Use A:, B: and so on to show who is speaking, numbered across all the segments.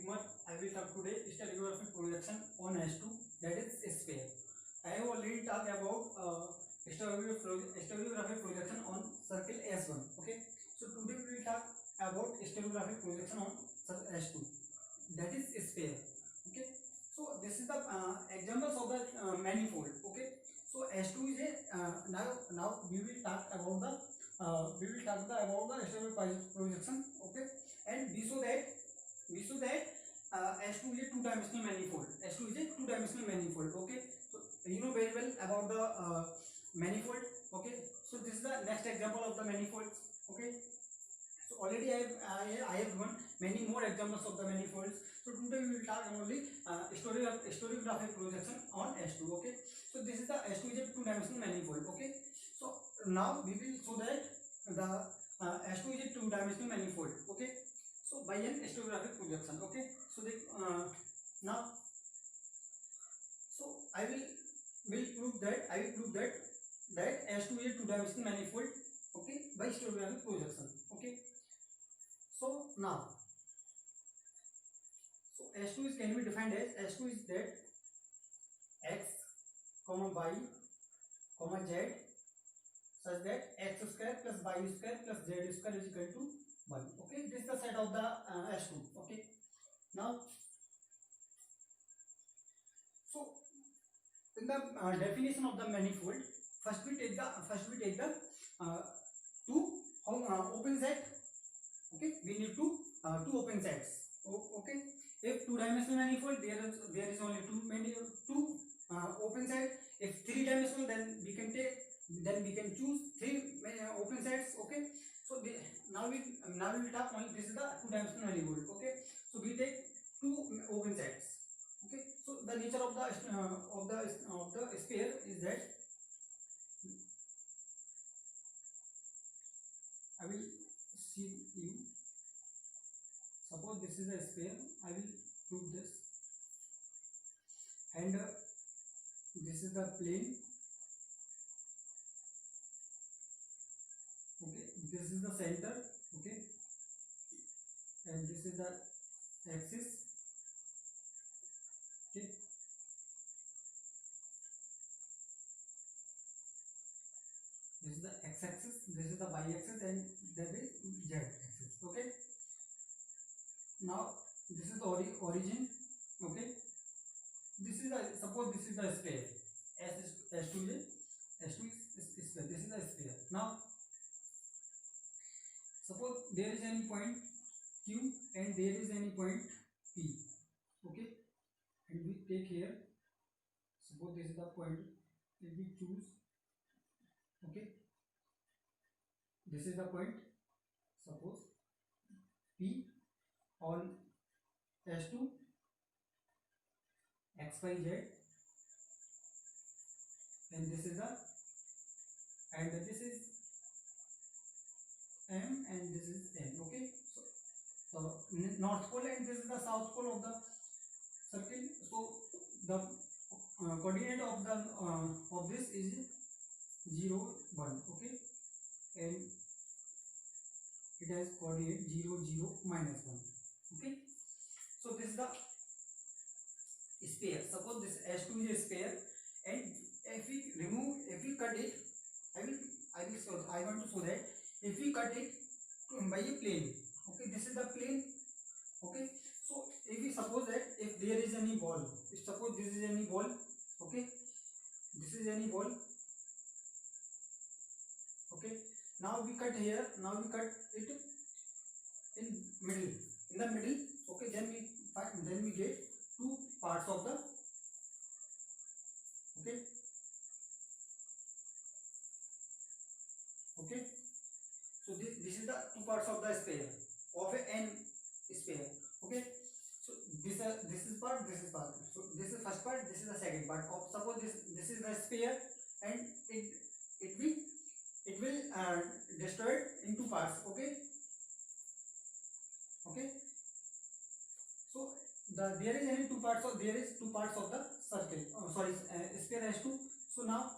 A: Kumar. I will talk today stereographic projection on S2, that is sphere. I have already talked about stereographic projection on circle S1. Okay, so today we will talk about stereographic projection on S2, that is sphere. Okay, so this is the examples of the manifold. Okay, so S2 is a now we will talk about the about the stereographic projection. Okay, and we saw that S2 is a two-dimensional manifold. S2 is a two-dimensional manifold. Okay, so you know very well about the manifold. Okay, so this is the next example of the manifolds. Okay, so already I have given many more examples of the manifolds. So today we will talk only stereographic projection on S2. Okay, so this is the S2 is a two-dimensional manifold. Okay, so now we will show that the S2 is a two-dimensional manifold. Okay, so by an stereographic projection. Okay, so now so I will prove that S2 is a two-dimensional manifold. Okay, by stereographic projection. Okay, so now so S2 is can be defined as S2 is that x comma y comma z such that x square plus y square plus z square is equal to 1. Okay, this is the set of the S2. Okay, now so in the definition of the manifold, first we take the two open set. Okay, we need two open sets. Okay, if two-dimensional manifold, there is only two open sets. If three-dimensional, then we can choose three open sets. Okay, so now we will talk only this is the two-dimensional manifold. Okay, so we take two open sets. Okay, so the nature of the sphere is that I will see you. Suppose this is a sphere. I will prove this, and this is the plane. Okay, this is the center. Okay, and this is the axis. Okay, this is the x-axis, this is the y-axis, and there is z-axis. Okay, now this is the origin. Okay, this is the suppose this is the sphere. S2 is sphere. This is the sphere. Now suppose there is any point Q and there is any point P. Okay, and we take here. Suppose this is the point. If we choose. Okay, this is the point. Suppose P on S2 x y z, and this is this is M and this is N. Okay, so north pole and this is the south pole of the circle. So the coordinate of this is 0 1. Okay, and it has coordinate 0 0 minus 1. Okay, so this is the sphere. Suppose this S2 is a sphere, and if we cut it, I want to show that if we cut it by a plane. Okay, this is the plane. Okay, so if we suppose that if there is any ball, if suppose this is any ball. Okay, this is any ball. Okay, now we cut here. Now we cut it in the middle. Okay, then we get two parts of the. Okay, so this is the two parts of the sphere of a n sphere. Okay, so this is part. So this is first part. This is the second part. Suppose this is the sphere, and it will destroy it in two parts. Okay, so there is any two parts of there is two parts of the circle. Sphere has two. So now,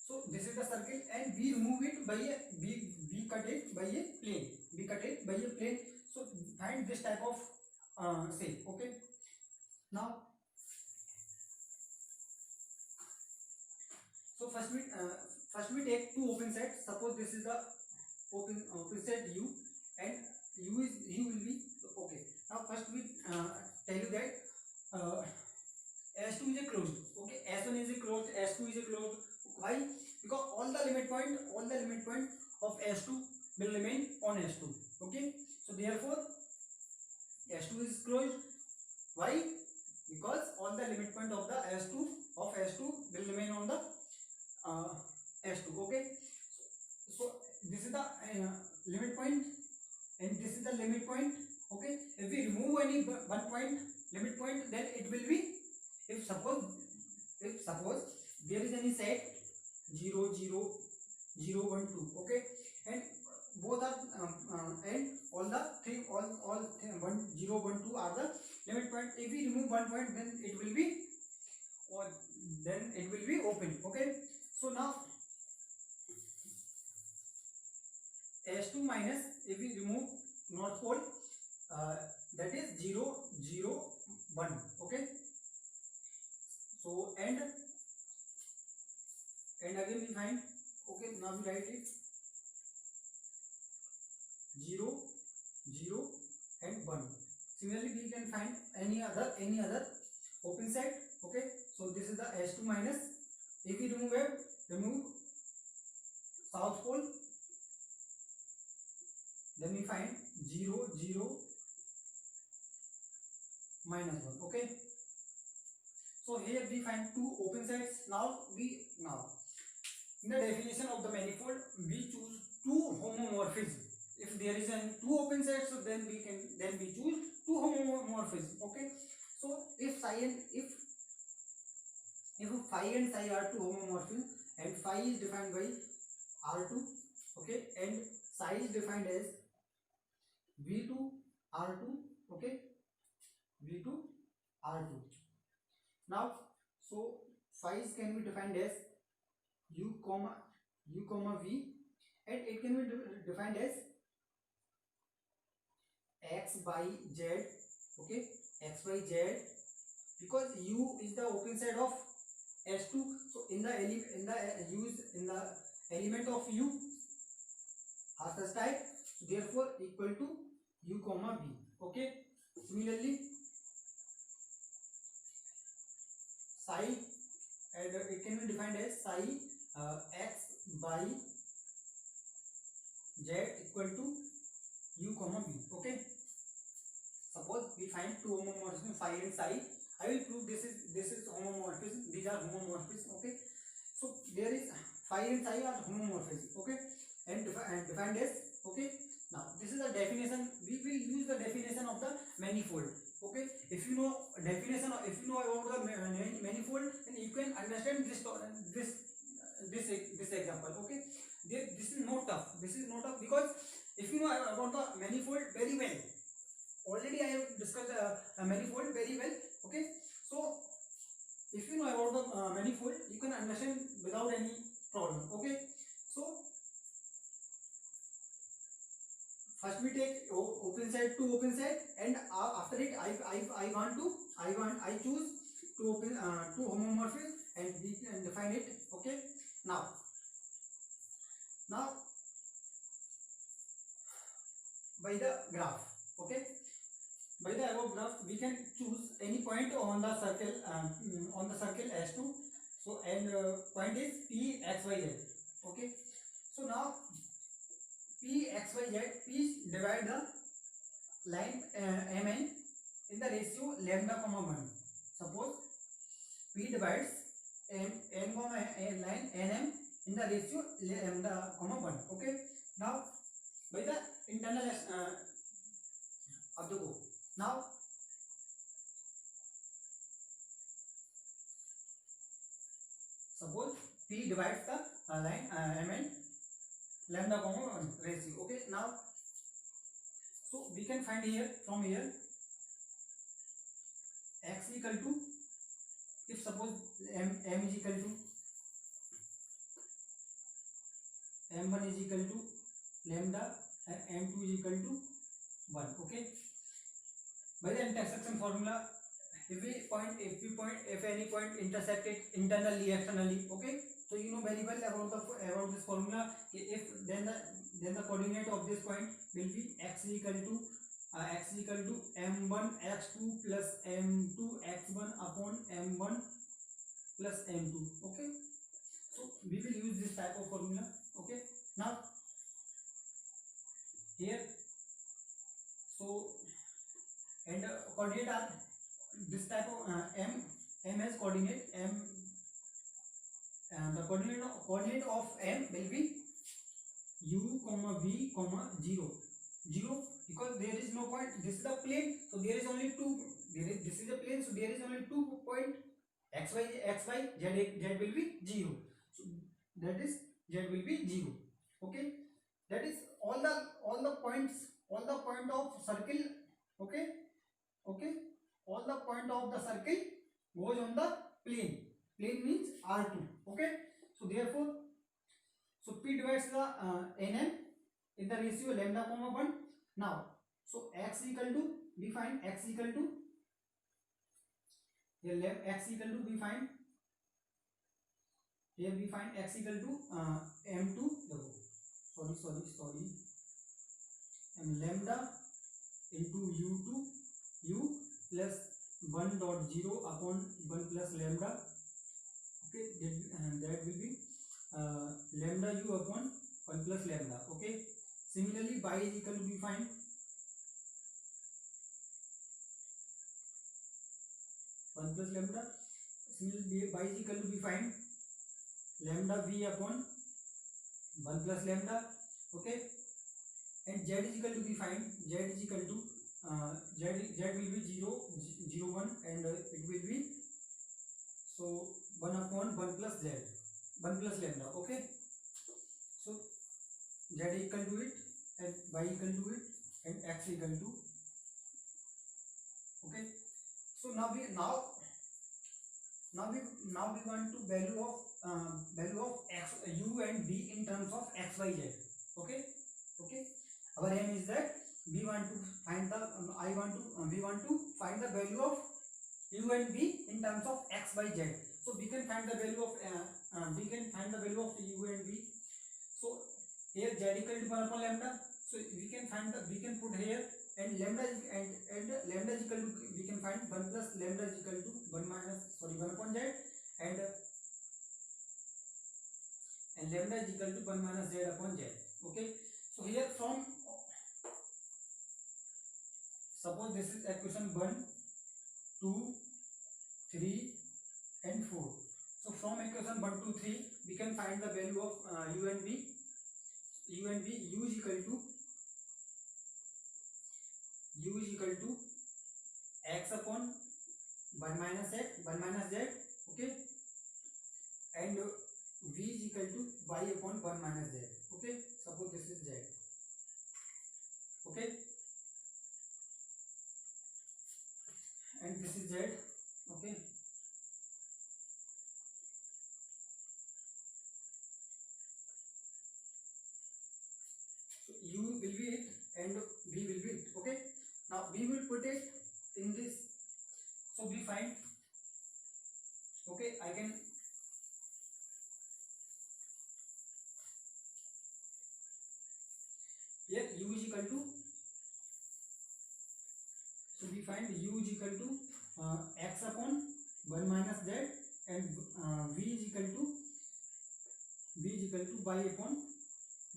A: so this is the circle, and we remove it by a we cut it by a plane. So find this type of shape. Okay, now so first we take two open sets. Suppose this is the open set u, and u will be okay. Now first we tell you that S2 is a closed. Okay, S1 is a closed, S2 is a closed. Why? Because all the limit point of S2 will remain on S2. Okay, so therefore S2 is closed. Why? Because all the limit point of the S2 will remain on the S2. Okay, so this is the limit point, and this is the limit point. Okay, if we remove any one point limit point, then it will be, if suppose there is any set 0 0 0 1 2. Okay, and both are and all the three all 1 0 1 2 are the limit point. If we remove one point, then it will be, or then it will be open. Okay, so now S2 minus, if we remove north pole, that is 0 0 1. Okay, so and again we find, okay, now we write it 0 0 and 1. Similarly we can find any other open set. Okay, so this is the S2 minus, if we remove south pole, then we find 0 0 minus 1. Okay, so here we find two open sets. Now in the definition of the manifold, we choose two homomorphisms. If there is two open sets, so then we choose two homomorphisms. Okay, so if phi and psi are two homomorphisms, and phi is defined by R2, okay, and psi is defined as V2 R2. Okay, V2 R2. Now, so phi can be defined as u comma v, and it can be defined as x by z. Okay, x by z, because u is the open set of S2. So in the element of u are such type, so therefore equal to u comma v. Okay, similarly psi, and it can be defined as psi x by z equal to u comma v. Okay, suppose we find two homomorphisms phi and psi. I will prove this is homomorphism. These are homomorphism. Okay, so there is phi and psi are homomorphism. Okay, and defined as, okay. Now this is the definition. We will use the definition of the manifold. Okay, if you know about the manifold, then you can understand this example. Okay, this is not tough. Because if you know about the manifold very well, already I have discussed manifold very well. Okay, so if you know about the manifold, you can understand without any problem. Okay, so first we take two open set, and after it I choose two homomorphisms, and we can define it. Okay, now by the graph. Okay, by the above graph we can choose any point on the circle S2. So and point is p x y z. Okay, so now p x y z, please divide the line mn in the ratio lambda comma 1. Suppose p divides n comma line nm in the ratio lambda comma 1. Okay, now by the internal of the go. Now suppose p divides the line mn lambda comma 1 ratio. Okay, now so we can find here, from here, x equal to, if suppose m is equal to m1 is equal to lambda and m2 is equal to 1. Okay, by the intersection formula, if any point intersected internally externally, okay, so you know very well about this formula. If then the coordinate of this point will be x is equal to m1 x2 plus m2 x1 upon m1 plus m2. Okay, so we will use this type of formula. Okay, now here, so and coordinate are this type of m has coordinate m, the coordinate of m will be u comma v comma 0 0, because there is no point. This is the plane, so there is only two. This is the plane, so there is only 2 point x y z will be 0. So that is z will be 0. Okay, that is all the points, all the point of circle. Okay, okay, all the point of the circle goes on the plane. Plane means R2. Okay, so therefore, so P divides the nm in the ratio lambda comma 1. Now, so x equal to, we find x equal to, here x equal to, we find, here we find x equal to m2, sorry, m lambda into u2 u plus 1.0 upon 1 plus lambda. Okay, that will be lambda u upon 1 plus lambda. Okay, similarly y is equal to, we find one plus lambda. Similarly y is equal to, we find lambda v upon 1 plus lambda. Okay, and z is equal to, we find z is equal to z will be 0 0 1, and it will be, so 1 upon 1 plus z 1 plus lambda. Okay, so z equal to it and y equal to it and x equal to. Okay, so now we want to value of x u and v in terms of x y z. Okay, okay, our aim is that we want to find the we want to find the value of u and v in terms of x y z. So we can find the value of u and v. So here z equal to 1 upon lambda, so we can put here, and lambda is equal to, we can find 1 plus lambda is equal to 1 upon z, and lambda is equal to 1 minus z upon z. Okay, so here from, suppose this is equation 1 2 3 and 4. So from equation 1 2 3 we can find the value of u and v. U is equal to x upon 1 minus z. Okay, and v is equal to y upon 1 minus z. Okay, suppose this is z. Okay, and this is z. Okay, so u will be it and v will be it. Okay, now we will put it in this. So we find, okay, I can, here u is equal to, so we find u is equal to x upon 1 minus z, and v is equal to y upon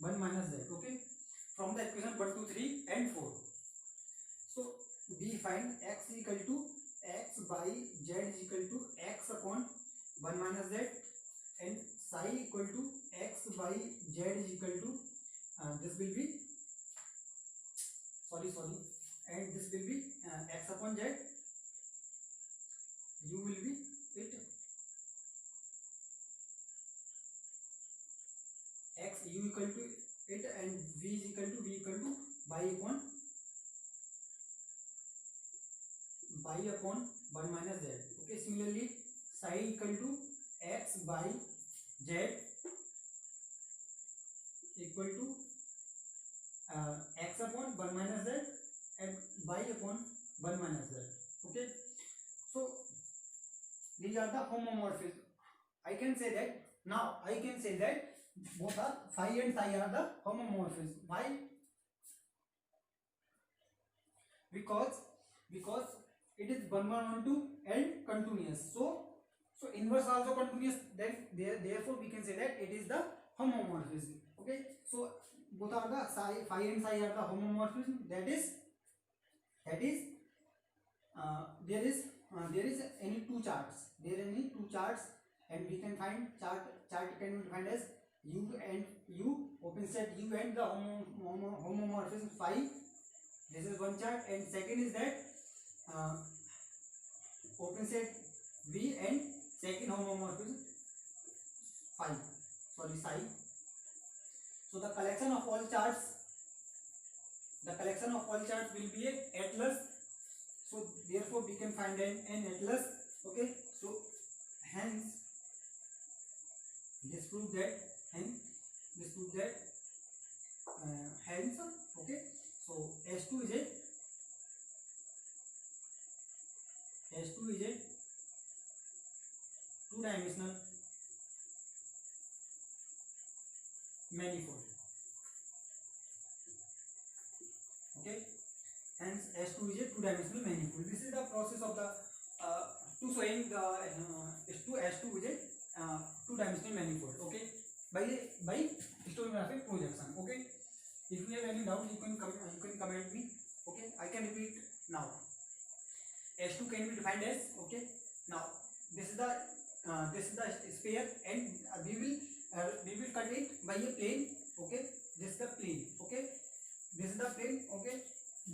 A: 1 minus z. Okay, from the equation 1 2 3 and 4. So we find x is equal to x by z is equal to x upon 1 minus z, and psi equal to x by z is equal to this will be, sorry, and this will be x upon z, u will be it, x u equal to it, and v is equal to y upon 1 minus z. Okay, similarly psi equal to x by z equal to x upon 1 minus z, and y upon 1 minus z. Okay, so these are the homomorphism. I can say that both are phi and psi are the homomorphism. Why? Because it is 1 1 1 2 and continuous. So inverse also continuous. Then therefore we can say that it is the homomorphism. Okay, so both are the phi and psi are the homomorphism. That is there is any two charts. There are any two charts, and we can find chart can be defined as u and u, open set u and the homomorphism phi. This is one chart, and second is that open set v and second homomorphism phi. Sorry, psi. So the collection of all charts will be a atlas. So therefore we can find an atlas. Okay, so hence this proves that hence okay, so S2 is a two-dimensional manifold. Okay, hence S2 is a two-dimensional manifold. This is the process of the to showing the S2 is a two-dimensional manifold. Okay, by historiographic projection. Okay, if you have any doubt, you can comment me. Okay, I can repeat now. S2 can be defined as, okay, now this is the sphere, and we will cut it by a plane. Okay, this is the plane. Okay, this is the plane. Okay,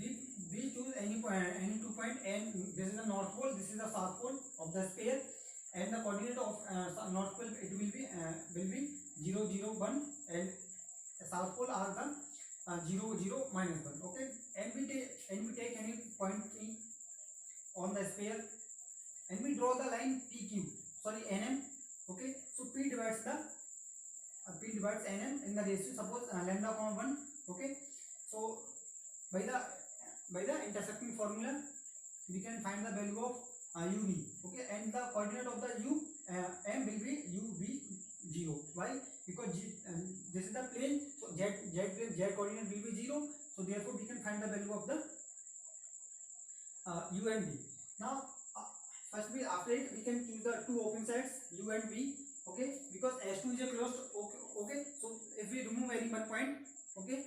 A: we choose any 2 point, and this is the north pole, this is the south pole of the sphere, and the coordinate of north pole, it will be 0 0 1, and south pole are the 0 0 minus 1. Okay, and we take any point P on the sphere, and we draw the line NM. Okay, so P divides NM in the ratio, suppose lambda 1. Okay, so by the intersecting formula we can find the value of uv. Okay, and the coordinate of the m will be uv0. Why? Because this is the plane, so z coordinate will be 0, so therefore we can find the value of the u and v. Now first after it we can choose the two open sides u and v. Okay, because S2 is a closed. Okay, so if we remove any one point, okay,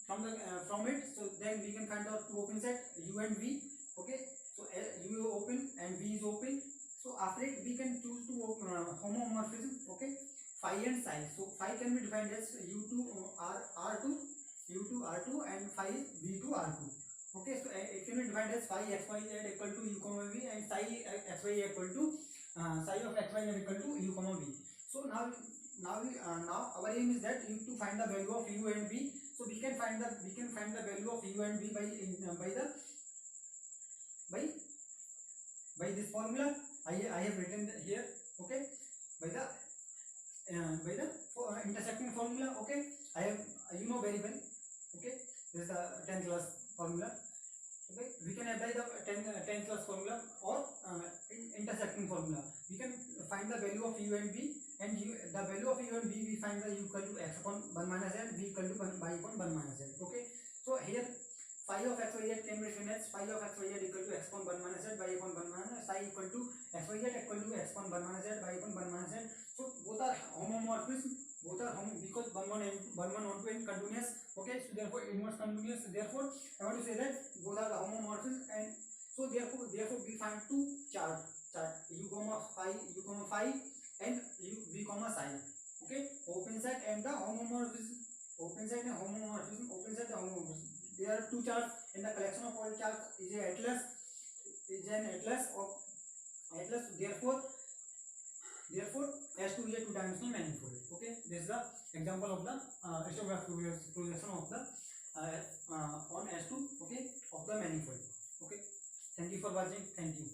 A: from it, so then we can find out two open set u and v. Okay, so u is open and v is open. So after it we can choose two homomorphism. Okay, phi and psi. So phi can be defined as u2 r2 and phi is v2 r2. Okay, so it can be defined as phi xyz equal to u comma v, and psi xy equal to psi of xyz equal to u comma v. So now our aim is that to find the value of u and v. So we can find the value of u and v by this formula I have written here. Okay, by the intersecting formula. Okay, I have, you know very well. Okay, this is the 10th class formula. Okay, we can apply the 10th class formula or intersecting formula. We can find the value of u and v, and the value of u and v we find the u equal to x upon 1 minus n, v equal to y upon 1 minus n. Okay, so here phi of xyz can be written as phi of xyz equal to x upon 1 minus z, y upon 1 minus, psi equal to xyz equal to x upon 1 minus z, y upon 1 minus n. So both are homomorphism, because 1 1 2 and continuous. Okay, so therefore inverse continuous. Therefore I want to say that both are the homomorphism, and so therefore we find two chart u comma phi and v comma psi. Okay, open set and the homomorphism. There are two charts, and the collection of all charts is an atlas of atlas. Therefore S2 is a two-dimensional manifold. Okay, this is the example of the historiographic projection of the on S2. Okay, of the manifold. Okay, thank you for watching. Thank you.